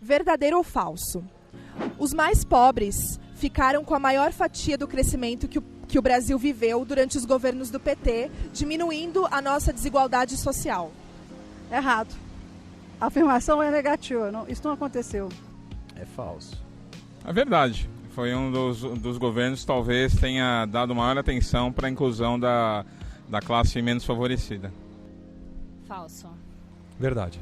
Verdadeiro ou falso? Os mais pobres ficaram com a maior fatia do crescimento que o Brasil viveu durante os governos do PT, diminuindo a nossa desigualdade social. Errado. A afirmação é negativa. Não, isso não aconteceu. É falso. É verdade. Foi um dos governos que talvez tenha dado maior atenção para a inclusão da classe menos favorecida. Falso. Verdade.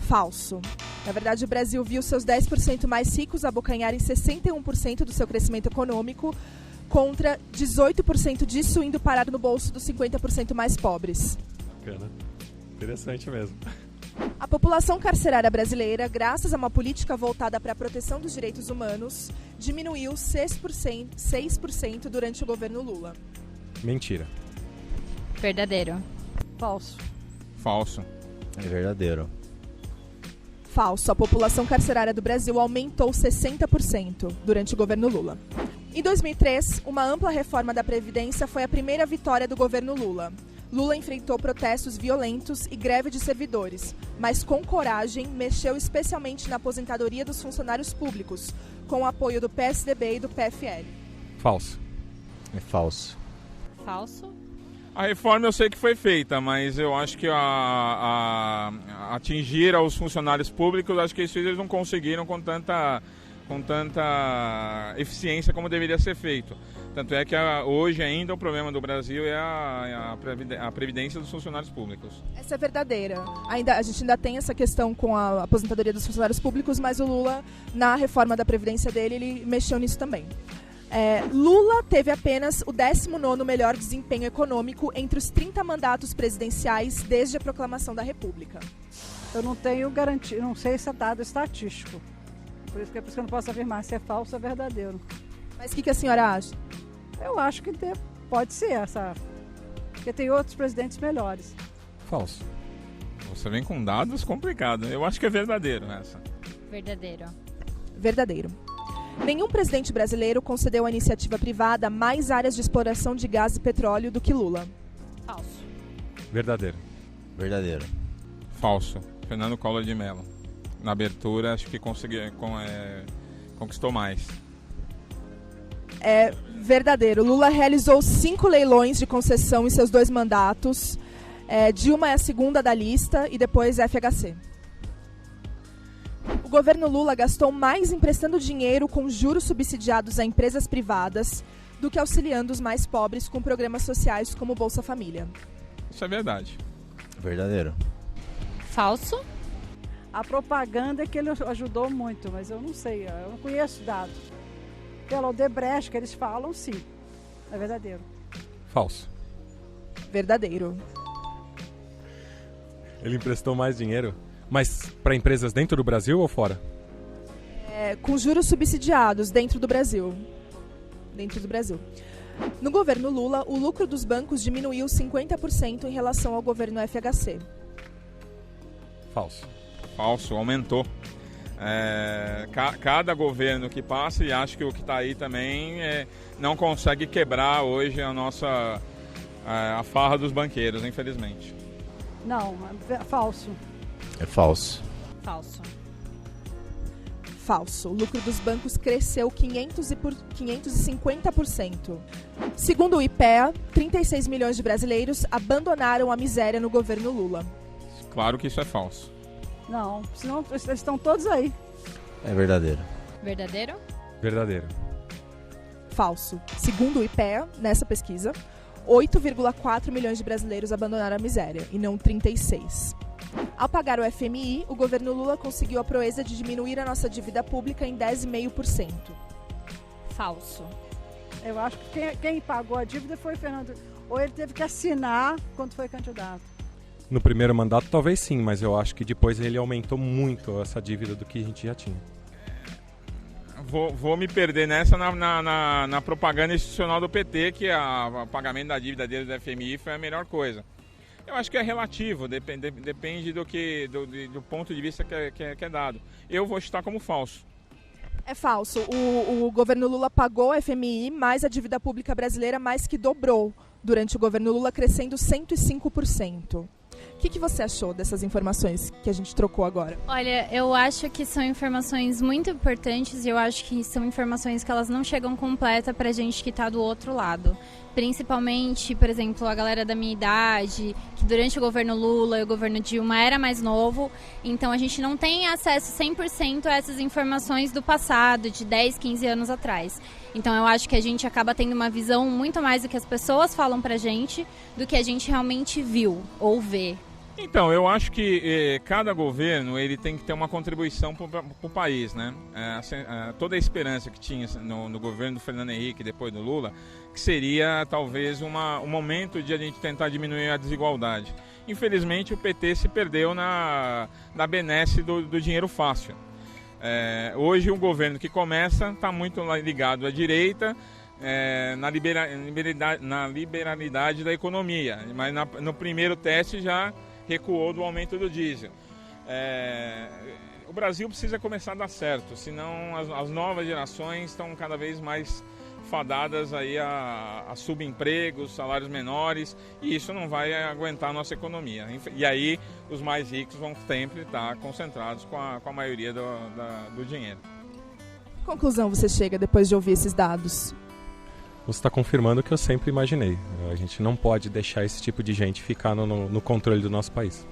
Falso. Na verdade, o Brasil viu seus 10% mais ricos abocanharem 61% do seu crescimento econômico, contra 18% disso indo parar no bolso dos 50% mais pobres. Bacana. Interessante mesmo. A população carcerária brasileira, graças a uma política voltada para a proteção dos direitos humanos, diminuiu 6% durante o governo Lula. Mentira. Verdadeiro. Falso. Falso. É verdadeiro. Falso. A população carcerária do Brasil aumentou 60% durante o governo Lula. Em 2003, uma ampla reforma da Previdência foi a primeira vitória do governo Lula. Lula enfrentou protestos violentos e greve de servidores, mas com coragem mexeu especialmente na aposentadoria dos funcionários públicos, com o apoio do PSDB e do PFL. Falso. É falso. Falso. A reforma eu sei que foi feita, mas eu acho que atingir aos funcionários públicos, acho que isso eles não conseguiram com tanta eficiência como deveria ser feito. Tanto é que hoje ainda o problema do Brasil é a previdência dos funcionários públicos. Essa é verdadeira. A gente ainda tem essa questão com a aposentadoria dos funcionários públicos, mas o Lula, na reforma da Previdência dele, ele mexeu nisso também. Lula teve apenas o 19º melhor desempenho econômico entre os 30 mandatos presidenciais desde a proclamação da República. Eu não tenho garantia, não sei se é dado estatístico. Por isso que eu não posso afirmar se é falso ou verdadeiro. Mas o que a senhora acha? Eu acho que pode ser essa, porque tem outros presidentes melhores. Falso. Você vem com dados complicados. Eu acho que é verdadeiro essa. Verdadeiro. Verdadeiro. Nenhum presidente brasileiro concedeu à iniciativa privada mais áreas de exploração de gás e petróleo do que Lula. Falso. Verdadeiro. Verdadeiro. Falso. Fernando Collor de Mello. Na abertura, acho que conquistou mais. É verdadeiro. Lula realizou 5 leilões de concessão em seus 2 mandatos. Dilma é a segunda da lista e depois FHC. O governo Lula gastou mais emprestando dinheiro com juros subsidiados a empresas privadas do que auxiliando os mais pobres com programas sociais como Bolsa Família. Isso é verdade. Verdadeiro. Falso. A propaganda é que ele ajudou muito, mas eu não sei, eu não conheço dados. Pelo Odebrecht que eles falam, sim. É verdadeiro. Falso. Verdadeiro. Ele emprestou mais dinheiro, mas para empresas dentro do Brasil ou fora? Com juros subsidiados dentro do Brasil. Dentro do Brasil. No governo Lula, o lucro dos bancos diminuiu 50% em relação ao governo FHC. Falso. Falso, aumentou. Cada governo que passa, e acho que o que está aí também não consegue quebrar hoje a farra dos banqueiros, infelizmente. Não, é falso. É falso. Falso. Falso. O lucro dos bancos cresceu 550%. Segundo o IPEA, 36 milhões de brasileiros abandonaram a miséria no governo Lula. Claro que isso é falso. Não, senão eles estão todos aí. É verdadeiro. Verdadeiro. Verdadeiro. Falso. Segundo o IPEA, nessa pesquisa, 8,4 milhões de brasileiros abandonaram a miséria, e não 36. Ao pagar o FMI, o governo Lula conseguiu a proeza de diminuir a nossa dívida pública em 10,5%. Falso. Eu acho que quem pagou a dívida foi o Fernando. Ou ele teve que assinar quando foi candidato. No primeiro mandato talvez sim, mas eu acho que depois ele aumentou muito essa dívida do que a gente já tinha. Vou me perder nessa na propaganda institucional do PT, que o pagamento da dívida deles do FMI foi a melhor coisa. Eu acho que é relativo, depende do ponto de vista que é dado. Eu vou chutar como falso. É falso. O governo Lula pagou o FMI, mais a dívida pública brasileira mais que dobrou durante o governo Lula, crescendo 105%. que você achou dessas informações que a gente trocou agora? Olha, eu acho que são informações muito importantes e eu acho que são informações que elas não chegam completa pra gente que tá do outro lado. Principalmente, por exemplo, a galera da minha idade, que durante o governo Lula e o governo Dilma era mais novo, então a gente não tem acesso 100% a essas informações do passado, de 10, 15 anos atrás. Então eu acho que a gente acaba tendo uma visão muito mais do que as pessoas falam pra gente, do que a gente realmente viu ou vê. Então, eu acho que cada governo ele tem que ter uma contribuição para o país, né? Toda a esperança que tinha no governo do Fernando Henrique, depois do Lula, que seria talvez um momento de a gente tentar diminuir a desigualdade. Infelizmente, o PT se perdeu na benesse do dinheiro fácil. Hoje, o governo que começa está muito ligado à direita, na liberalidade da economia, mas no primeiro teste já recuou do aumento do diesel. O Brasil precisa começar a dar certo, senão as novas gerações estão cada vez mais fadadas aí a subempregos, salários menores, e isso não vai aguentar a nossa economia. E aí os mais ricos vão sempre estar concentrados com a maioria do dinheiro. Que conclusão você chega depois de ouvir esses dados? Você está confirmando o que eu sempre imaginei. A gente não pode deixar esse tipo de gente ficar no controle do nosso país.